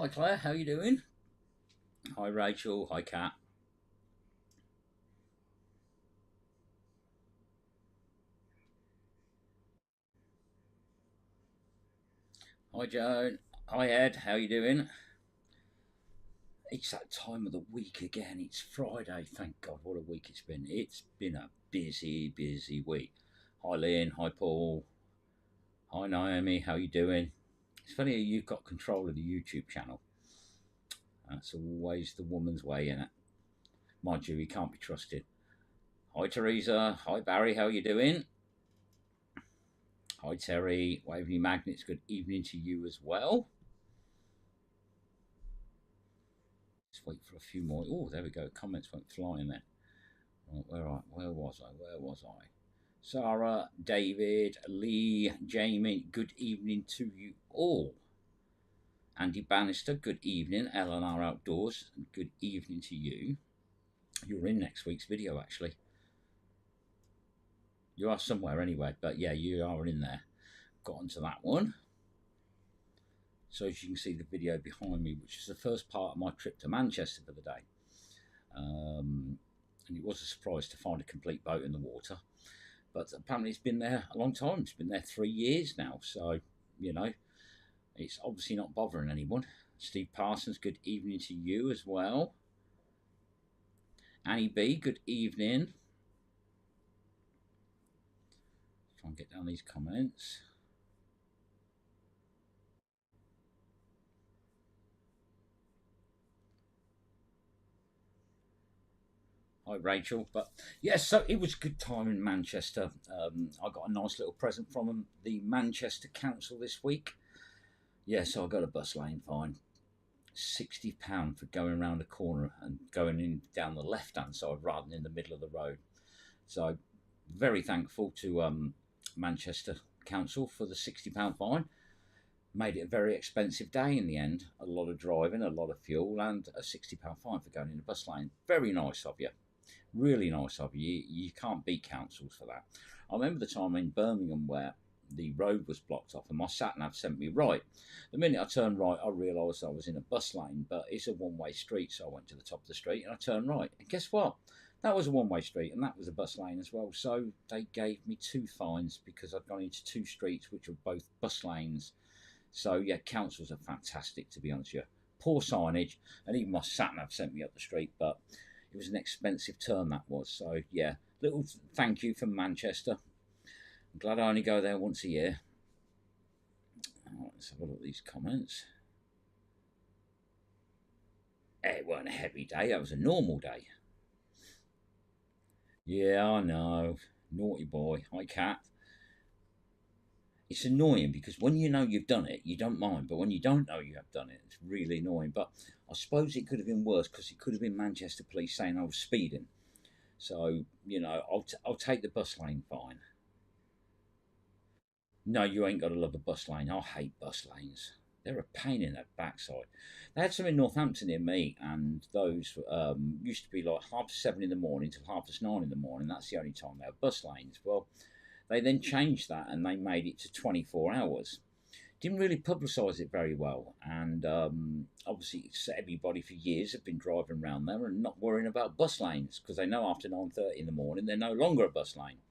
Hi Claire, how you doing? Hi Rachel, hi Kat. Hi Joan. Hi Ed, how you doing? It's that time of the week again. It's Friday. Thank God, what a week it's been. It's been a busy, busy week. Hi Lynn, hi Paul, hi Naomi, how you doing? It's funny you've got control of the YouTube channel. That's always the woman's way in it. Mind you, he can't be trusted. Hi Teresa, hi Barry, how you doing? Hi Terry, Waverley Magnets, good evening to you as well. Let's wait for a few more. Oh, there we go. Comments went flying then. Right, where was I? Where was I? Sarah, David, Lee, Jamie, good evening to you all. Andy Bannister, good evening. LNR Outdoors, good evening to you. You're in next week's video, actually. You are somewhere anyway, but yeah, you are in there. Got onto that one. So as you can see the video behind me, which is the first part of my trip to Manchester for the day. And it was a surprise to find a complete boat in the water. But apparently it's been there a long time. It's been there 3 years now. So, you know, it's obviously not bothering anyone. Steve Parsons, good evening to you as well. Annie B, good evening. Try and get down these comments. Hi, Rachel. But yes, so it was a good time in Manchester. I got a nice little present from them, the Manchester Council this week. Yeah, so I got a bus lane fine. £60 for going around a corner and going in down the left hand side rather than in the middle of the road. So very thankful to Manchester Council for the £60 fine. Made it a very expensive day in the end. A lot of driving, a lot of fuel, and a £60 fine for going in the bus lane. Very nice of you. Really nice of you. You can't beat councils for that. I remember the time in Birmingham where the road was blocked off and my sat nav sent me right. The minute I turned right, I realised I was in a bus lane, but it's a one-way street, so I went to the top of the street and I turned right. And guess what? That was a one-way street and that was a bus lane as well. So they gave me two fines because I'd gone into two streets which were both bus lanes. So yeah, councils are fantastic, to be honest with you. Poor signage, and even my sat nav sent me up the street, but it was an expensive turn that was. So yeah, little thank you from Manchester. I'm glad I only go there once a year. Let's have a look at these comments. It wasn't a heavy day, that was a normal day. Yeah, I know. Naughty boy. Hi, Cat. It's annoying because when you know you've done it, you don't mind. But when you don't know you have done it, it's really annoying. But I suppose it could have been worse because it could have been Manchester police saying I was speeding. So, I'll take the bus lane fine. No, you ain't got to love a bus lane. I hate bus lanes. They're a pain in the backside. They had some in Northampton near me, and those used to be like 7:30 in the morning till 9:30 in the morning. That's the only time they have bus lanes. Well, they then changed that and they made it to 24 hours. Didn't really publicise it very well, and obviously everybody for years have been driving around there and not worrying about bus lanes because they know after 9:30 in the morning they're no longer a bus lane.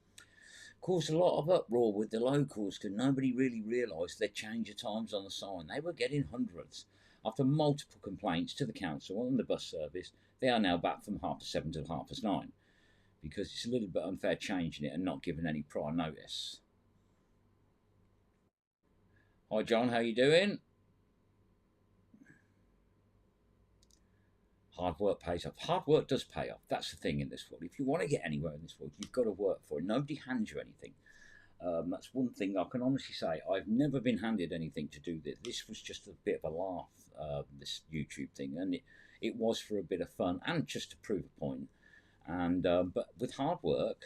Caused a lot of uproar with the locals because nobody really realised they'd changed the times on the sign. They were getting hundreds. After multiple complaints to the council and the bus service, they are now back from 7:30 to 9:30 because it's a little bit unfair changing it and not giving any prior notice. Hi John, how you doing? Hard work pays off. Hard work does pay off. That's the thing in this world. If you want to get anywhere in this world, you've got to work for it. Nobody hands you anything. That's one thing I can honestly say. I've never been handed anything to do this. This was just a bit of a laugh, this YouTube thing, and it was for a bit of fun and just to prove a point. And but with hard work,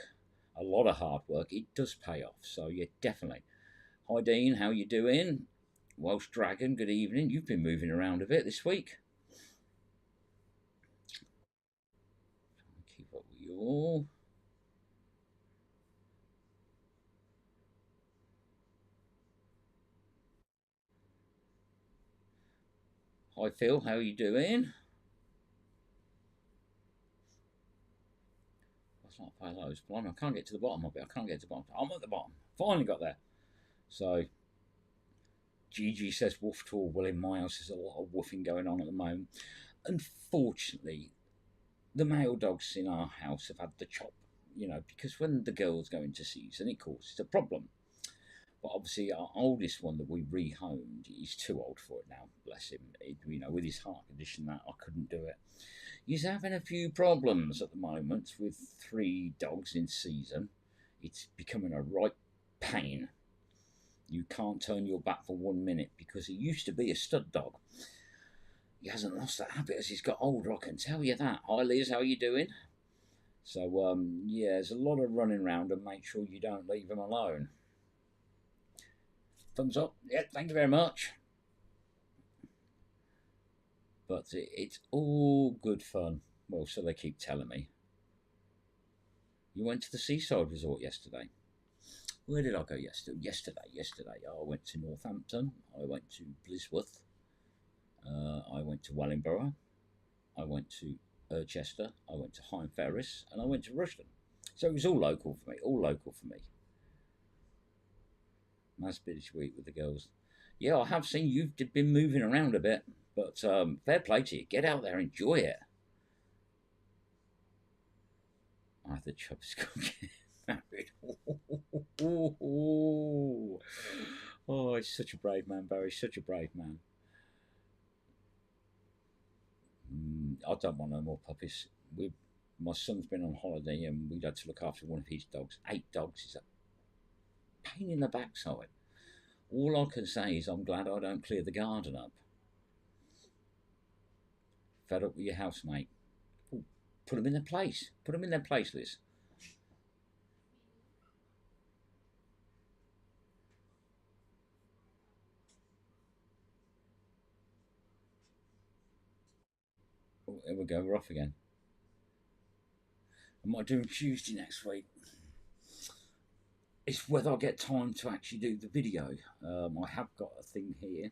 a lot of hard work, it does pay off. So yeah, definitely. Hi Dean, how you doing? Welsh Dragon, good evening. You've been moving around a bit this week. Keep up with you all. Hi Phil, how are you doing? That's not pay lows. Blimey, I can't get to the bottom of it. I can't get to the bottom. I'm at the bottom. Finally got there. So Gigi says woof tour. Well, in my house, there's a lot of woofing going on at the moment. Unfortunately, the male dogs in our house have had the chop, because when the girls go into season, it causes a problem. But obviously, our oldest one that we rehomed, he's too old for it now. Bless him. With his heart condition, that I couldn't do it. He's having a few problems at the moment with 3 dogs in season. It's becoming a right pain. You can't turn your back for 1 minute because he used to be a stud dog. He hasn't lost that habit as he's got older, I can tell you that. Hi Liz, how are you doing? So yeah, there's a lot of running around, and make sure you don't leave him alone. Thumbs up. Yeah, thank you very much. But it's all good fun. Well, so they keep telling me. You went to the seaside resort yesterday. Where did I go yesterday? Yesterday, I went to Northampton. I went to Blisworth. I went to Wellingborough. I went to Chester. I went to Hyde Ferris, and I went to Rushden. So it was all local for me. All local for me. Nice British week with the girls. Yeah, I have seen you've been moving around a bit, but fair play to you. Get out there, enjoy it. Arthur Chubb's getting married. Oh, he's such a brave man, Barry. Such a brave man. I don't want no more puppies. My son's been on holiday and we'd had to look after one of his dogs. 8 dogs is a pain in the backside. All I can say is I'm glad I don't clear the garden up. Fed up with your housemate. Ooh, put them in their place. Put them in their place, Liz. Oh, here we go. We're off again. I might do them Tuesday next week. It's whether I get time to actually do the video. I have got a thing here,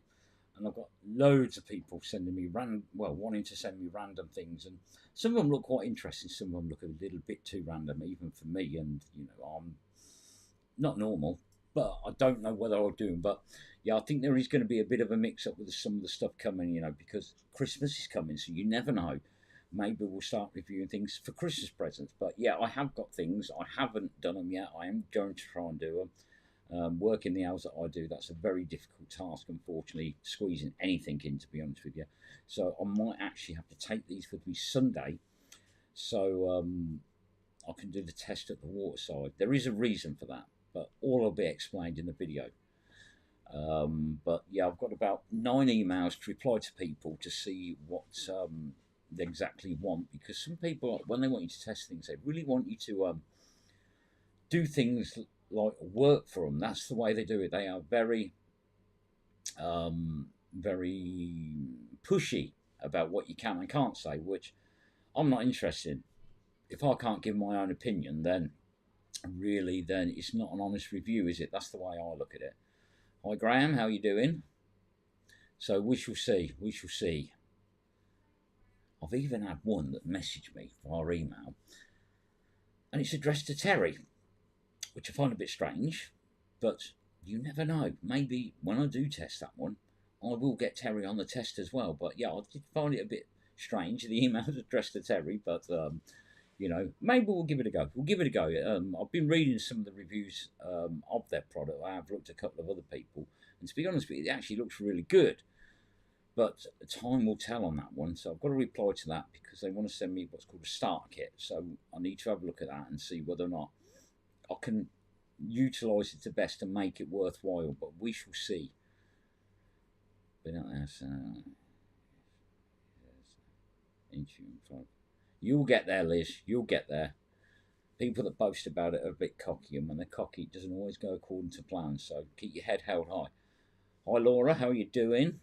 and I've got loads of people sending me wanting to send me random things, and some of them look quite interesting. Some of them look a little bit too random, even for me. And I'm not normal, but I don't know whether I'll do them. But yeah, I think there is going to be a bit of a mix-up with some of the stuff coming. Because Christmas is coming, so you never know. Maybe we'll start reviewing things for Christmas presents. But yeah, I have got things. I haven't done them yet. I am going to try and do them. Working the hours that I do, that's a very difficult task, unfortunately, squeezing anything in, to be honest with you. So I might actually have to take these with me Sunday, so I can do the test at the waterside. There is a reason for that, but all will be explained in the video. But yeah, I've got about 9 emails to reply to people to see what they exactly want, because some people, when they want you to test things, they really want you to do things like work for them. That's the way they do it. They are very, very pushy about what you can and can't say, which I'm not interested in. If I can't give my own opinion, then it's not an honest review, is it? That's the way I look at it. Hi Graham, how are you doing? So we shall see. We shall see. I've even had one that messaged me via email, and it's addressed to Terry, which I find a bit strange, but you never know. Maybe when I do test that one, I will get Terry on the test as well. But yeah, I did find it a bit strange. The email's addressed to Terry, but maybe we'll give it a go. We'll give it a go. I've been reading some of the reviews of their product. I have looked at a couple of other people, and to be honest with you, it actually looks really good. But time will tell on that one. So I've got to reply to that because they want to send me what's called a starter kit. So I need to have a look at that and see whether or not I can utilise it to best and make it worthwhile. But we shall see. You'll get there, Liz. You'll get there. People that boast about it are a bit cocky, and when they're cocky, it doesn't always go according to plan. So keep your head held high. Hi, Laura. How are you doing?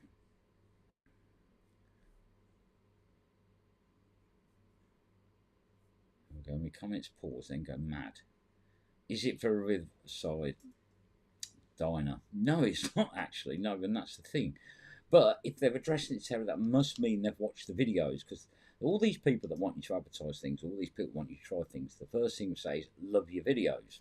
Go, my comments pause, then go mad. Is it for Riverside Diner? No, it's not actually. No, and that's the thing. But if they're addressing it to Terry, that must mean they've watched the videos, because all these people that want you to advertise things, all these people want you to try things, the first thing to say is love your videos.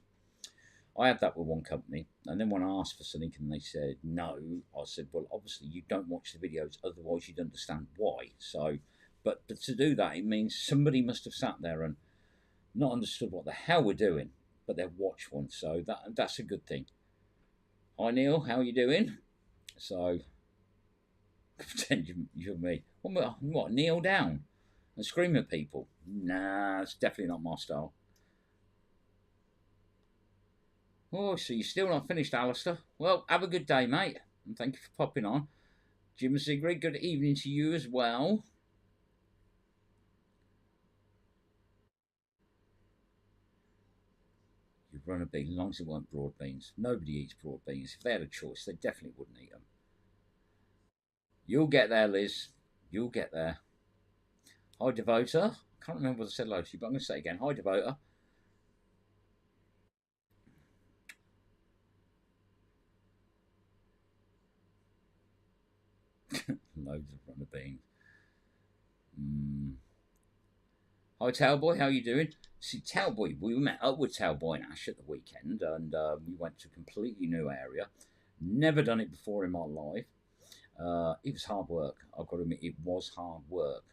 I had that with one company, and then when I asked for something and they said no, I said, well, obviously you don't watch the videos, otherwise you'd understand why. So, but to do that, it means somebody must have sat there and not understood what the hell we're doing, but they've watched one. So that's a good thing. Hi Neil, how are you doing? So pretend you're me. What? Kneel down and scream at people? Nah, it's definitely not my style. Oh, so you're still not finished, Alistair? Well, have a good day, mate, and thank you for popping on. Jim and Sigrid, good evening to you as well. You'd run a bean as long as it weren't broad beans. Nobody eats broad beans. If they had a choice, they definitely wouldn't eat them. You'll get there, Liz. You'll get there. Hi, Devota. Can't remember what I said hello to you, but I'm going to say it again. Hi, Devota. Loads of runner beans. Hi, Tailboy. How you doing? See, Tailboy, we met up with Tailboy and Ash at the weekend, and we went to a completely new area. Never done it before in my life. It was hard work. I've got to admit, it was hard work.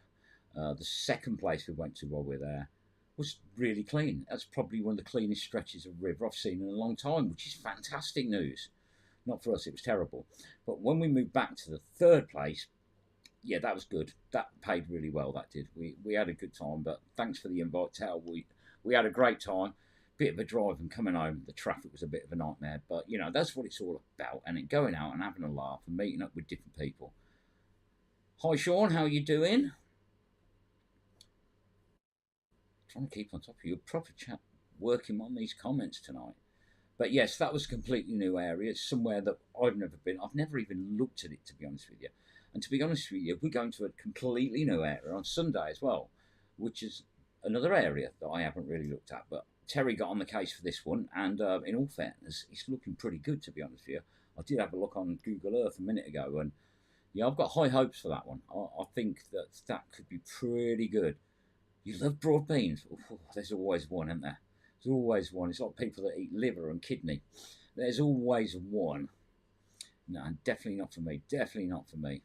The second place we went to while we were there was really clean. That's probably one of the cleanest stretches of river I've seen in a long time, which is fantastic news. Not for us, it was terrible. But when we moved back to the third place, yeah, that was good. That paid really well. That did. We had a good time. But thanks for the invite, Tal. We had a great time. Bit of a drive and coming home. The traffic was a bit of a nightmare. But you know that's what it's all about. And it going out and having a laugh and meeting up with different people. Hi, Sean. How are you doing? Trying to keep on top of you. Proper chap working on these comments tonight. But yes, that was a completely new area. It's somewhere that I've never been. I've never even looked at it, to be honest with you. And to be honest with you, we're going to a completely new area on Sunday as well, which is another area that I haven't really looked at. But Terry got on the case for this one, and in all fairness, it's looking pretty good, to be honest with you. I did have a look on Google Earth a minute ago, and yeah, I've got high hopes for that one. I think that that could be pretty good. You love broad beans? Oh, there's always one, isn't there? There's always one. It's like people that eat liver and kidney. There's always one. No, definitely not for me. Definitely not for me.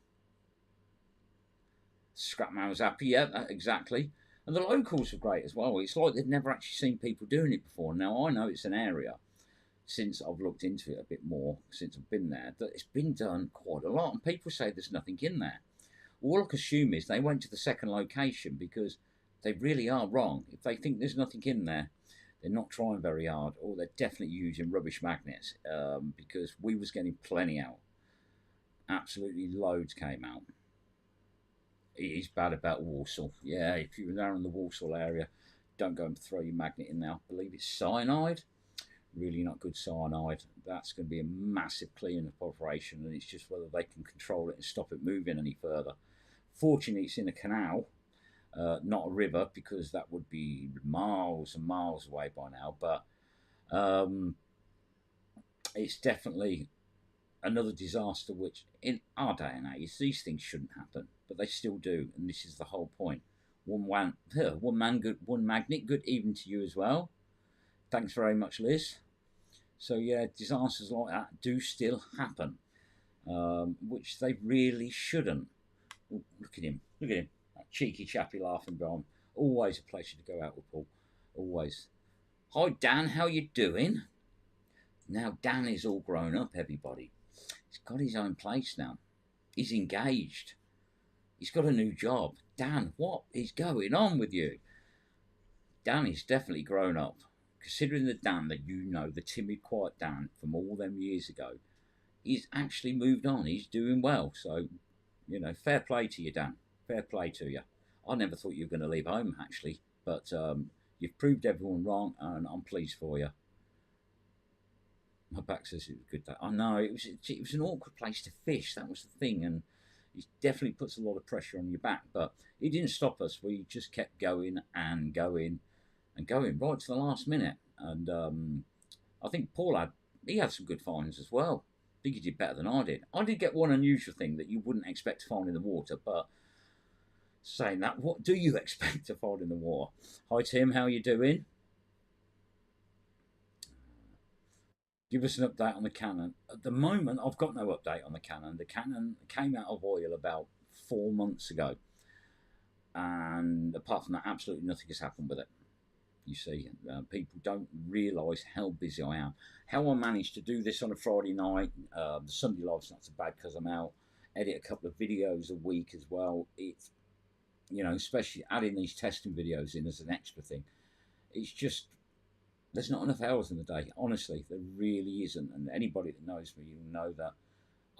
Scrapman was happy, yeah, exactly. And the locals were great as well. It's like they've never actually seen people doing it before. Now, I know it's an area, since I've looked into it a bit more, since I've been there, that it's been done quite a lot. And people say there's nothing in there. All I can assume is they went to the second location because they really are wrong. If they think there's nothing in there, they're not trying very hard, or they're definitely using rubbish magnets, because we was getting plenty out. Absolutely loads came out. It is bad about Walsall. Yeah, if you're down in the Walsall area, don't go and throw your magnet in there. I believe it's cyanide. Really not good cyanide. That's going to be a massive cleaning up operation, and it's just whether they can control it and stop it moving any further. Fortunately, it's in a canal, not a river, because that would be miles and miles away by now. But it's definitely another disaster, which in our day and age, these things shouldn't happen, but they still do, and this is the whole point. One man, good, one magnet. Good evening to you as well. Thanks very much, Liz. So yeah, disasters like that do still happen, which they really shouldn't. Ooh, look at him! Look at him! That cheeky chappy laughing behind. Always a pleasure to go out with Paul. Always. Hi Dan, how you doing? Now Dan is all grown up, everybody. He's got his own place now. He's engaged. He's got a new job. Dan, what is going on with you? Dan is definitely grown up. Considering the Dan that you know, the timid, quiet Dan from all them years ago, he's actually moved on. He's doing well. So, you know, fair play to you, Dan. Fair play to you. I never thought you were going to leave home, actually. But you've proved everyone wrong, and I'm pleased for you. My back says it was good. I know it was an awkward place to fish. That was the thing, and it definitely puts a lot of pressure on your back. But it didn't stop us. We just kept going and going and going right to the last minute. And I think Paul had some good finds as well. think you did better than I did. I did get one unusual thing that you wouldn't expect to find in the water, but saying that, what do you expect to find in the water? Hi Tim, how are you doing? Give us an update on the Canon. At the moment, I've got no update on the Canon. The Canon came out of oil about 4 months ago, and apart from that, absolutely nothing has happened with it. You see, people don't realise how busy I am. How I managed to do this on a Friday night, the Sunday live's not so bad because I'm out, edit a couple of videos a week as well. It's, especially adding these testing videos in as an extra thing. It's just, there's not enough hours in the day. Honestly, there really isn't. And anybody that knows me, you'll know that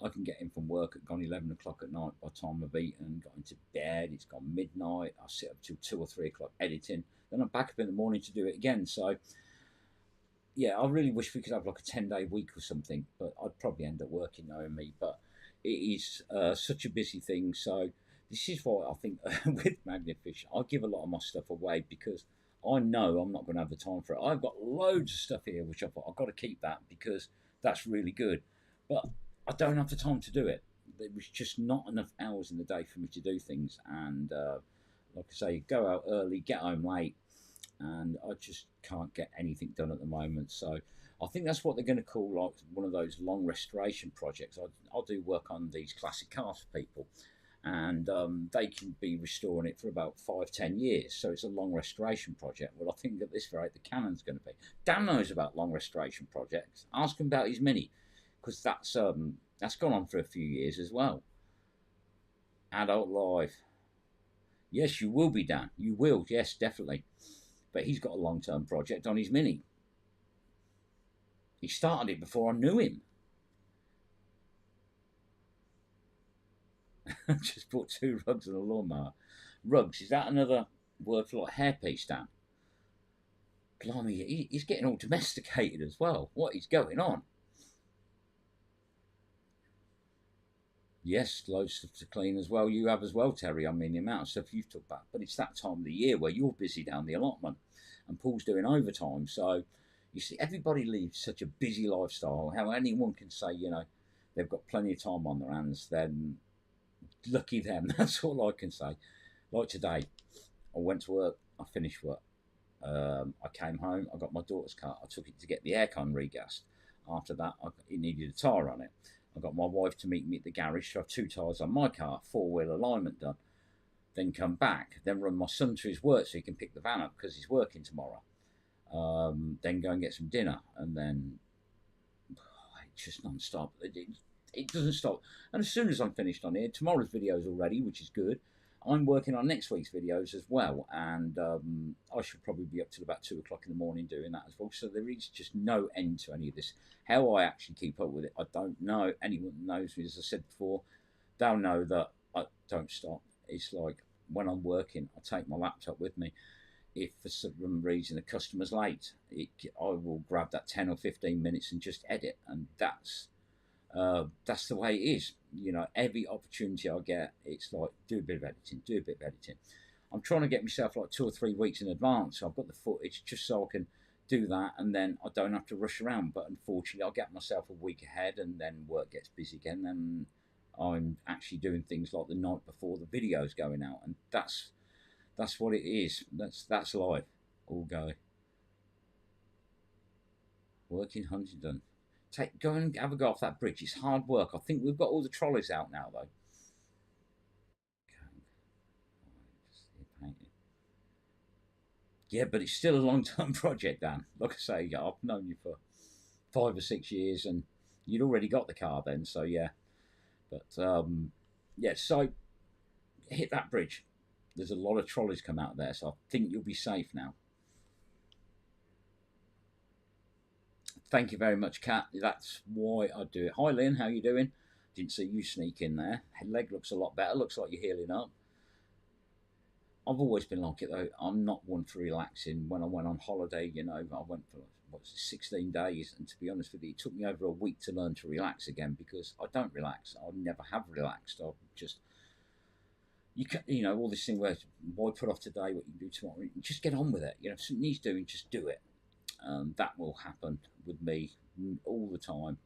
I can get in from work at gone 11 o'clock at night by the time I've eaten, got into bed, it's gone midnight, I sit up till 2 or 3 o'clock editing, then I'm back up in the morning to do it again. So, yeah, I really wish we could have like a 10-day week or something, but I'd probably end up working knowing me. But it is such a busy thing. So, this is why I think with Magnifish, I give a lot of my stuff away because I know I'm not going to have the time for it. I've got loads of stuff here which I thought I've got to keep that because that's really good. But I don't have the time to do it. There was just not enough hours in the day for me to do things. And like I say, go out early, get home late, and I just can't get anything done at the moment. So I think that's what they're going to call like one of those long restoration projects. I do work on these classic cars for people, and they can be restoring it for about 5, 10 years. So it's a long restoration project. Well, I think at this rate, the Canon's going to be. Dan knows about long restoration projects. Ask him about his Mini, because that's gone on for a few years as well. Adult life. Yes, you will be, Dan. You will. Yes, definitely. But he's got a long-term project on his Mini. He started it before I knew him. Just bought 2 rugs and a lawnmower. Rugs, is that another word for like hairpiece, Dan? Blimey, he's getting all domesticated as well. What is going on? Yes, loads of stuff to clean as well. You have as well, Terry. I mean, the amount of stuff you've talked about. But it's that time of the year where you're busy down the allotment and Paul's doing overtime. So you see, everybody leads such a busy lifestyle. How anyone can say, they've got plenty of time on their hands, then lucky them. That's all I can say. Like today, I went to work, I finished work. I came home, I got my daughter's car, I took it to get the aircon regassed. After that, it needed a tyre on it. I got my wife to meet me at the garage to have 2 tyres on my car, 4-wheel alignment done. Then come back, then run my son to his work so he can pick the van up because he's working tomorrow. Then go and get some dinner, and then it's just non-stop. It doesn't stop. And as soon as I'm finished on here, tomorrow's video is already, which is good. I'm working on next week's videos as well, and I should probably be up till about 2 o'clock in the morning doing that as well. So there is just no end to any of this. How I actually keep up with it, I don't know. Anyone that knows me, as I said before, they'll know that I don't stop. It's like when I'm working, I take my laptop with me. If for some reason a customer's late, I will grab that 10 or 15 minutes and just edit, and that's the way it is. Every opportunity I get, it's like do a bit of editing, do a bit of editing. I'm trying to get myself like 2 or 3 weeks in advance. So I've got the footage just so I can do that, and then I don't have to rush around. But unfortunately, I'll get myself a week ahead, and then work gets busy again. Then I'm actually doing things like the night before the video's going out, and that's what it is. That's life. All go working Huntingdon. Go and have a go off that bridge. It's hard work. I think we've got all the trolleys out now, though. Yeah, but it's still a long-term project, Dan. Like I say, I've known you for 5 or 6 years, and you'd already got the car then. So yeah, but yeah. So hit that bridge. There's a lot of trolleys come out there, so I think you'll be safe now. Thank you very much, Kat. That's why I do it. Hi, Lynn. How you doing? Didn't see you sneak in there. Leg looks a lot better. Looks like you're healing up. I've always been like it though. I'm not one for relaxing. When I went on holiday, I went for 16 days, and to be honest with you, it took me over a week to learn to relax again because I don't relax. I never have relaxed. I've just all this thing where why put off today what you can do tomorrow. Just get on with it. If something needs doing, just do it. That will happen with me all the time.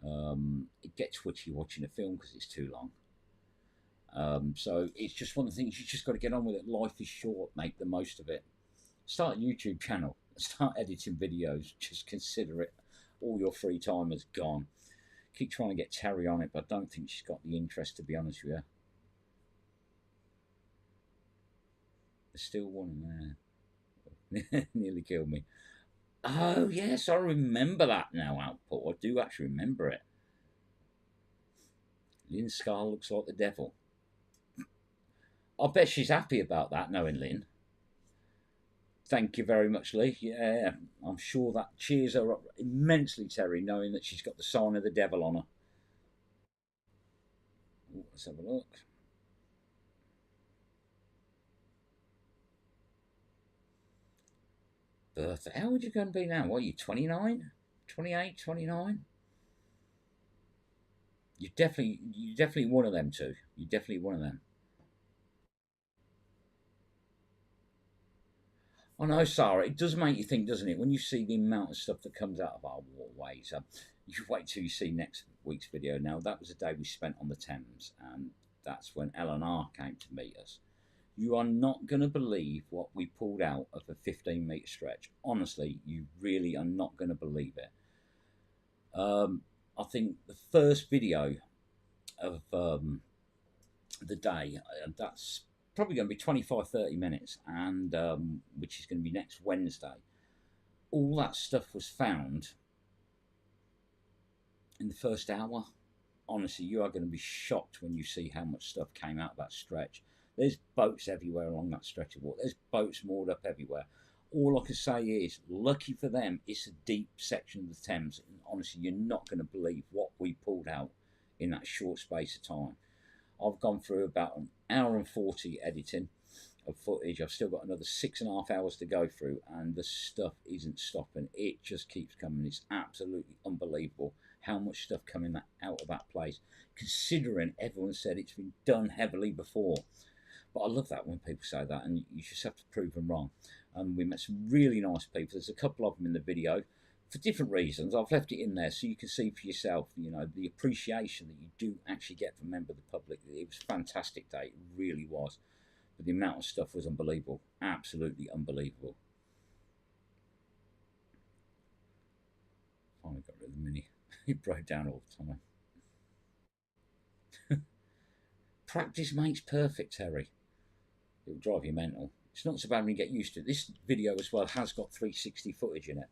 It gets twitchy watching a film because it's too long. So it's just one of the things you just got to get on with it. Life is short, make the most of it. Start a YouTube channel, start editing videos, just consider it. All your free time is gone. Keep trying to get Terry on it, but I don't think she's got the interest, to be honest with you. There's still one there. Nearly killed me. Oh, yes, I remember that now, Output. I do actually remember it. Lynn Scar looks like the devil. I bet she's happy about that, knowing Lynn. Thank you very much, Lee. Yeah, I'm sure that cheers her up immensely, Terry, knowing that she's got the sign of the devil on her. Ooh, let's have a look. Bertha, how old are you going to be now? What are you, 29? 28, 29? You're definitely one of them two. You're definitely one of them. I know, Sarah. It does make you think, doesn't it, when you see the amount of stuff that comes out of our waterways. You wait till you see next week's video. Now, that was a day we spent on the Thames, and that's when L&R came to meet us. You are not going to believe what we pulled out of a 15-metre stretch. Honestly, you really are not going to believe it. I think the first video of the day, that's probably going to be 25-30 minutes, and which is going to be next Wednesday. All that stuff was found in the first hour. Honestly, you are going to be shocked when you see how much stuff came out of that stretch. There's boats everywhere along that stretch of water. There's boats moored up everywhere. All I can say is, lucky for them, it's a deep section of the Thames. And honestly, you're not going to believe what we pulled out in that short space of time. I've gone through about an hour and 40 editing of footage. I've still got another 6.5 hours to go through, and the stuff isn't stopping. It just keeps coming. It's absolutely unbelievable how much stuff coming out of that place, considering everyone said it's been done heavily before. But I love that when people say that, and you just have to prove them wrong. We met some really nice people. There's a couple of them in the video for different reasons. I've left it in there so you can see for yourself, the appreciation that you do actually get from a member of the public. It was a fantastic day. It really was. But the amount of stuff was unbelievable. Absolutely unbelievable. Finally got rid of the Mini. It broke down all the time. Practice makes perfect, Terry. It will drive you mental. It's not so bad when you get used to it. This video as well has got 360 footage in it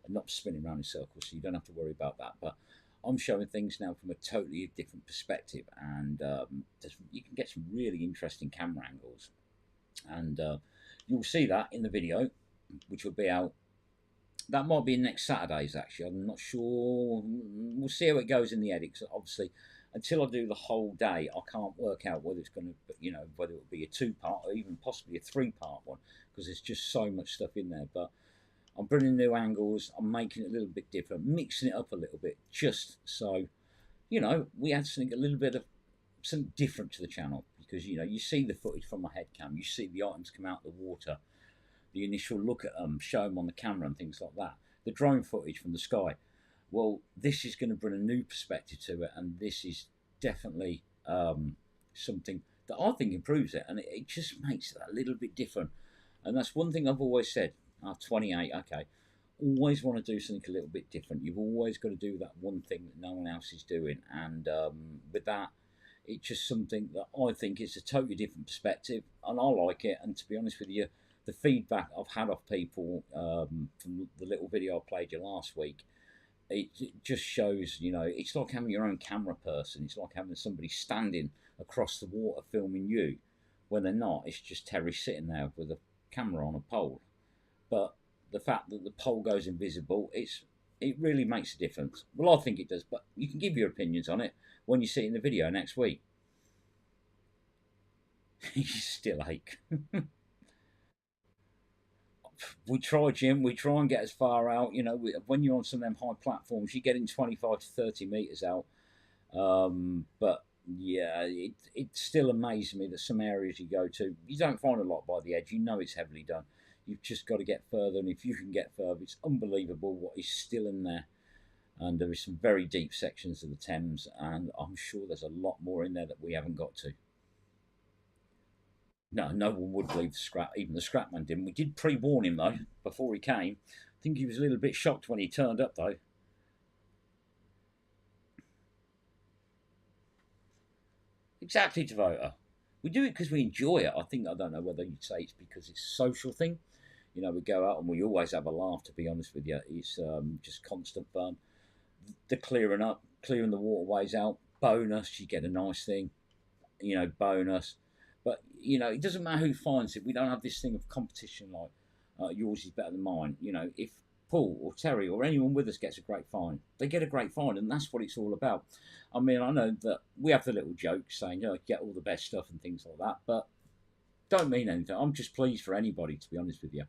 and not spinning around in circles, so you don't have to worry about that. But I'm showing things now from a totally different perspective, and you can get some really interesting camera angles. And you'll see that in the video, which will be out. That might be next Saturday's, actually. I'm not sure. We'll see how it goes in the edit. So obviously, until I do the whole day, I can't work out whether it's going to, whether it will be a 2-part or even possibly a 3-part one, because there's just so much stuff in there. But I'm bringing new angles. I'm making it a little bit different, mixing it up a little bit, just so, we add something a little bit of something different to the channel. Because, you see the footage from my head cam, you see the items come out of the water, the initial look at them, show them on the camera and things like that. The drone footage from the sky. Well, this is going to bring a new perspective to it, and this is definitely something that I think improves it, and it just makes it a little bit different. And that's one thing I've always said. 28, okay. Always want to do something a little bit different. You've always got to do that one thing that no one else is doing, and with that, it's just something that I think is a totally different perspective, and I like it. And to be honest with you, the feedback I've had off people from the little video I played you last week, it just shows, it's like having your own camera person. It's like having somebody standing across the water filming you when they're not. It's just Terry sitting there with a camera on a pole. But the fact that the pole goes invisible, it really makes a difference. Well, I think it does, but you can give your opinions on it when you see it in the video next week. You still ache. We try, Jim. We try and get as far out. When you're on some of them high platforms, you're getting 25 to 30 meters out. But yeah, it still amazes me that some areas you go to, you don't find a lot by the edge. It's heavily done. You've just got to get further, and if you can get further, it's unbelievable what is still in there. And there is some very deep sections of the Thames, and I'm sure there's a lot more in there that we haven't got to. No, no one would believe the scrap. Even the scrapman didn't. We did pre-warn him though before he came. I think he was a little bit shocked when he turned up though. Exactly, Devota. We do it because we enjoy it. I don't know whether you'd say it's because it's a social thing. We go out and we always have a laugh. To be honest with you, it's just constant fun. The clearing up, clearing the waterways out. Bonus, you get a nice thing. Bonus. But it doesn't matter who finds it. We don't have this thing of competition like yours is better than mine. If Paul or Terry or anyone with us gets a great find, they get a great find, and that's what it's all about. I mean, I know that we have the little jokes saying, get all the best stuff and things like that, but don't mean anything. I'm just pleased for anybody, to be honest with you.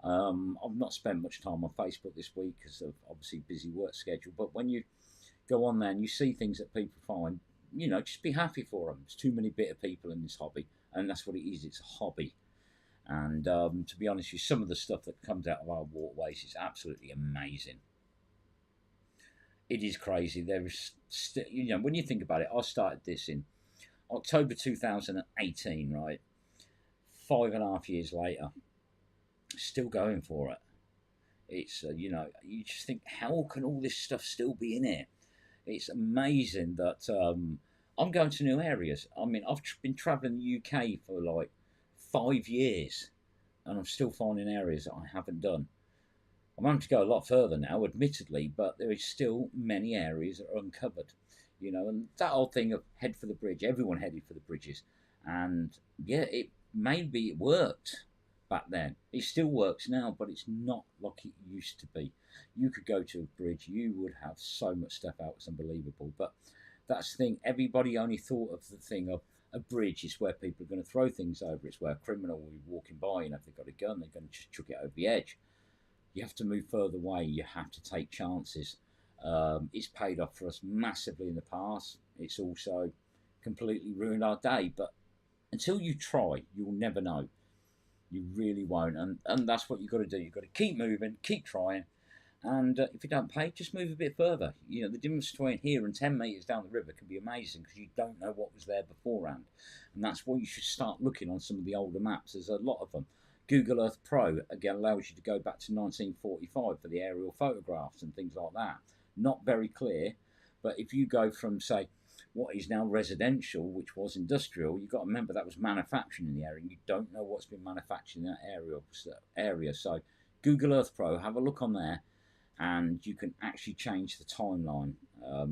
I've not spent much time on Facebook this week because of obviously busy work schedule, but when you go on there and you see things that people find, just be happy for them. There's too many bitter people in this hobby, and that's what it is. It's a hobby. And to be honest with you, some of the stuff that comes out of our waterways is absolutely amazing. It is crazy. There is, when you think about it, I started this in October 2018, right? 5.5 years later, still going for it. It's, you just think, how can all this stuff still be in it? It's amazing that I'm going to new areas. I mean, I've been traveling the UK for like 5 years, and I'm still finding areas that I haven't done. I'm having to go a lot further now, admittedly, but there is still many areas that are uncovered. And that old thing of head for the bridge, everyone headed for the bridges. And yeah, it worked back then. It still works now, but it's not like it used to be. You could go to a bridge, you would have so much stuff out, it's unbelievable. But that's the thing, everybody only thought of the thing of a bridge is where people are going to throw things over. It's where a criminal will be walking by, and if they've got a gun, they're going to just chuck it over the edge. You have to move further away. You have to take chances. It's paid off for us massively in the past. It's also completely ruined our day. But until you try, you'll never know. You really won't. And that's what you've got to do. You've got to keep moving, keep trying. And if you don't pay, just move a bit further. The difference between here and 10 metres down the river can be amazing because you don't know what was there beforehand. And that's why you should start looking on some of the older maps. There's a lot of them. Google Earth Pro, again, allows you to go back to 1945 for the aerial photographs and things like that. Not very clear, but if you go from, say, what is now residential, which was industrial, you've got to remember that was manufacturing in the area, and you don't know what's been manufactured in that area. So Google Earth Pro, have a look on there, and you can actually change the timeline.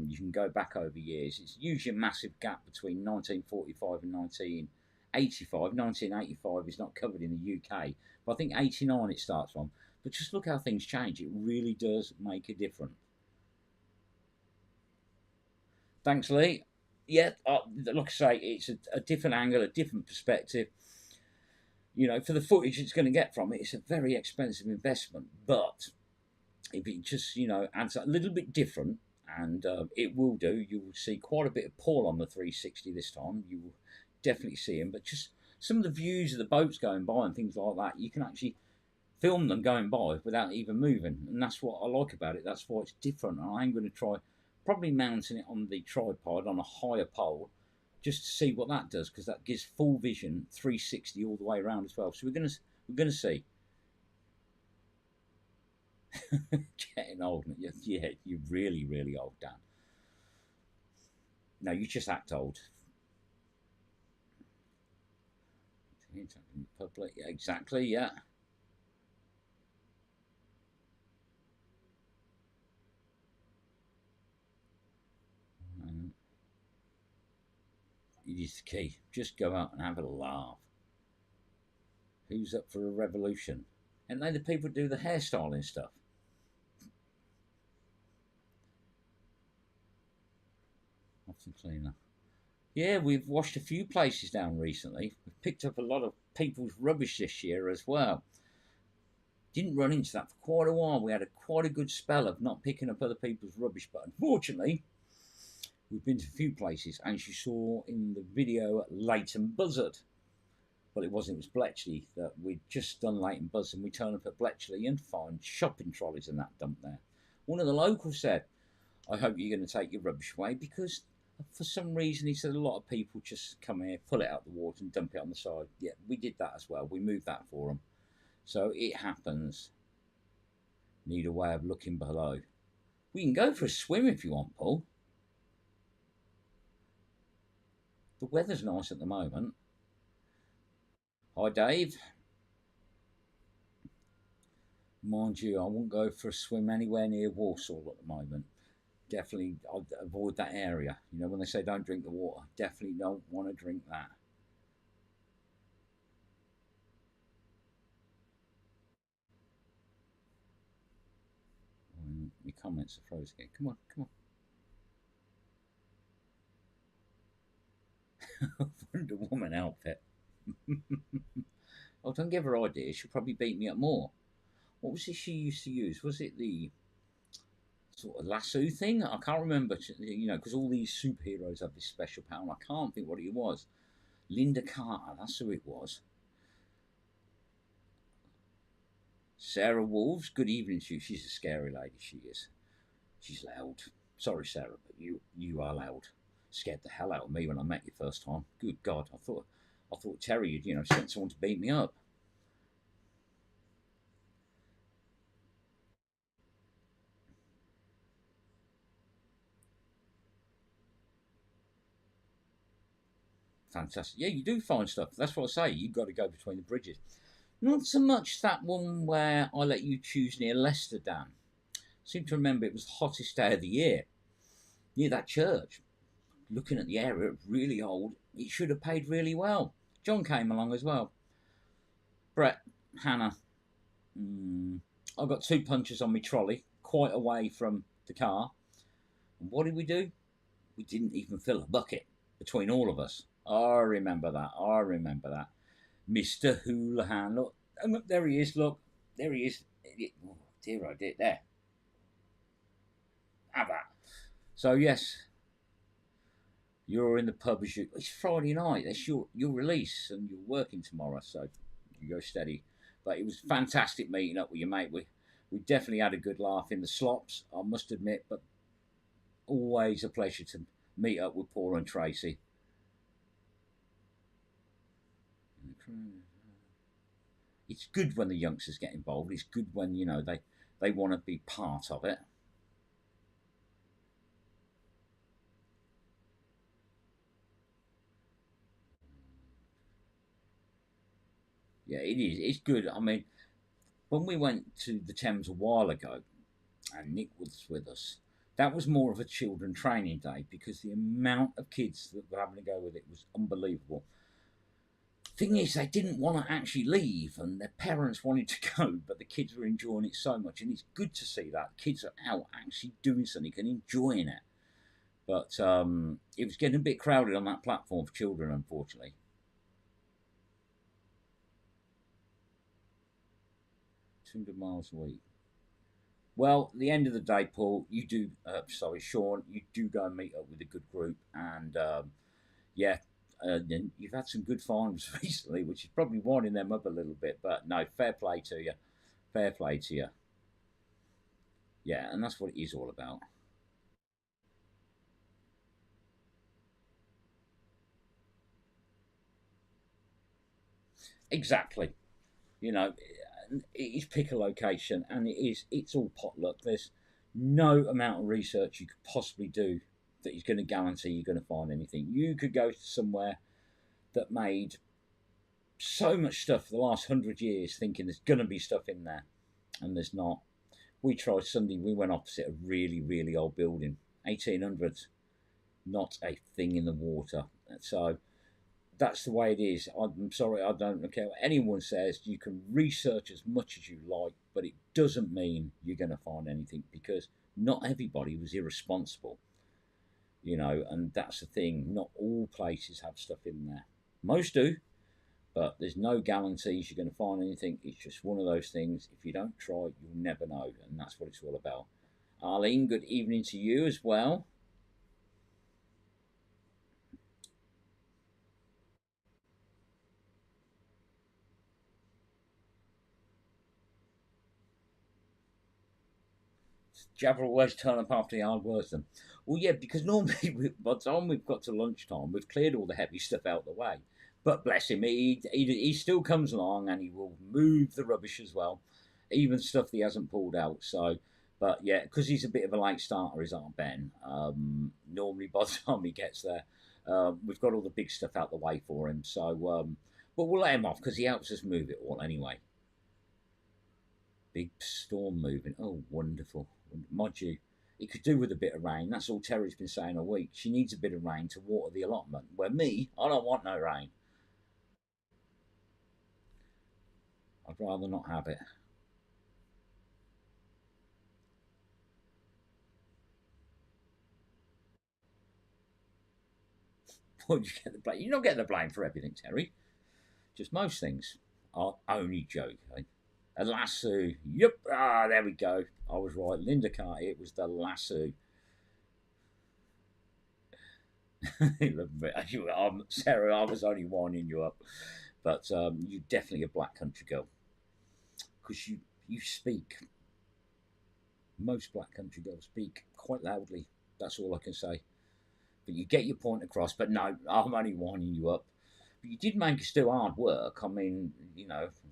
You can go back over years. It's usually a massive gap between 1945 and 1985. 1985 is not covered in the UK, but I think 89 it starts from. But just look how things change. It really does make a difference. Thanks, Lee. Yeah, like I say, it's a different angle, a different perspective. For the footage it's going to get from it, it's a very expensive investment. But if it just, adds a little bit different, and it will do, you will see quite a bit of Paul on the 360 this time. You will definitely see him, but just some of the views of the boats going by and things like that, you can actually film them going by without even moving, and that's what I like about it. That's why it's different. And I'm going to try probably mounting it on the tripod on a higher pole just to see what that does, because that gives full vision 360 all the way around as well. So we're going to see. Getting old. Yeah, you're really, really old, Dan. No, you just act old. Public, yeah, exactly, yeah. It is the key. Just go out and have a laugh. Who's up for a revolution? And they the people do the hairstyling stuff. Often cleaner. Yeah, we've washed a few places down recently. We've picked up a lot of people's rubbish this year as well. Didn't run into that for quite a while. We had quite a good spell of not picking up other people's rubbish, but unfortunately, we've been to a few places, and as you saw in the video at Leighton Buzzard. Well, it wasn't, it was Bletchley that we'd just done Leighton Buzzard, and we turned up at Bletchley and find shopping trolleys and that dumped there. One of the locals said, I hope you're going to take your rubbish away because for some reason he said a lot of people just come here, pull it out the water and dump it on the side. Yeah, we did that as well. We moved that for them. So it happens. Need a way of looking below. We can go for a swim if you want, Paul. The weather's nice at the moment. Hi, Dave. Mind you, I won't go for a swim anywhere near Warsaw at the moment. Definitely, I'd avoid that area. You know, when they say don't drink the water, definitely don't want to drink that. My comments are frozen again. Come on, come on. Wonder Woman outfit. Oh, don't give her ideas. She'll probably beat me up more. What was it she used to use? Was it the sort of lasso thing? I can't remember. You know, because all these superheroes have this special power. And I can't think what it was. Linda Carter. That's who it was. Sarah Wolves. Good evening to you. She's a scary lady. She is. She's loud. Sorry, Sarah, but you are loud. Scared the hell out of me when I met you first time. Good God, I thought Terry, you'd sent someone to beat me up. Fantastic. Yeah, you do find stuff. That's what I say. You've got to go between the bridges. Not so much that one where I let you choose near Leicester Dam. I seem to remember it was the hottest day of the year near that church. Looking at the area, really old. It should have paid really well. John came along as well. Brett, Hannah. I got two punches on my trolley, quite away from the car. And what did we do? We didn't even fill a bucket between all of us. I remember that. I remember that. Mr. Houlihan. Look, there he is. Look, there he is. Oh, dear, I did there. Have that. So yes, you're in the pub as you. It's Friday night. That's your release, and you're working tomorrow, so you go steady. But it was fantastic meeting up with you, mate. We definitely had a good laugh in the slops, I must admit. But always a pleasure to meet up with Paul and Tracy. It's good when the youngsters get involved. It's good when they want to be part of it. Yeah, it is. It's good. I mean, when we went to the Thames a while ago, and Nick was with us, that was more of a children training day because the amount of kids that were having to go with it was unbelievable. Thing is, they didn't want to actually leave, and their parents wanted to go, but the kids were enjoying it so much, and it's good to see that kids are out actually doing something and enjoying it. But it was getting a bit crowded on that platform for children, unfortunately. 200 miles a week. Well, at the end of the day, Paul, you do. Sorry, Sean, you do go and meet up with a good group, and yeah, you've had some good finds recently, which is probably winding them up a little bit. But no, fair play to you. Fair play to you. Yeah, and that's what it is all about. Exactly. You know, it is pick a location, and it's all potluck. There's no amount of research you could possibly do that is going to guarantee you're going to find anything. You could go to somewhere that made so much stuff for the last 100 years, thinking there's going to be stuff in there, and there's not. We tried Sunday. We went opposite a really, really old building, 1800s. Not a thing in the water. So that's the way it is. I'm sorry, I don't care what anyone says. You can research as much as you like, but it doesn't mean you're going to find anything because not everybody was irresponsible, and that's the thing. Not all places have stuff in there. Most do, but there's no guarantees you're going to find anything. It's just one of those things. If you don't try, you'll never know, and that's what it's all about. Arlene, good evening to you as well. Jabba always turn up after the hard work. Then, well, yeah, because normally by the time we've got to lunchtime, we've cleared all the heavy stuff out the way. But bless him, he still comes along and he will move the rubbish as well, even stuff that he hasn't pulled out. So, but yeah, because he's a bit of a late starter, is our Ben. Normally by the time he gets there, we've got all the big stuff out the way for him. So, but we'll let him off because he helps us move it all anyway. Big storm moving. Oh, wonderful. Mind you, it could do with a bit of rain. That's all Terry's been saying all week. She needs a bit of rain to water the allotment. Where me, I don't want no rain. I'd rather not have it. Why would you get the blame? You're not getting the blame for everything, Terry. Just most things. Are only joking. A lasso. Yep. Ah, there we go. I was right. Linda Carter. It was the lasso. Sarah, I was only winding you up. But you're definitely a black country girl. Because you speak. Most black country girls speak quite loudly. That's all I can say. But you get your point across. But no, I'm only winding you up. But you did make us do hard work. I mean,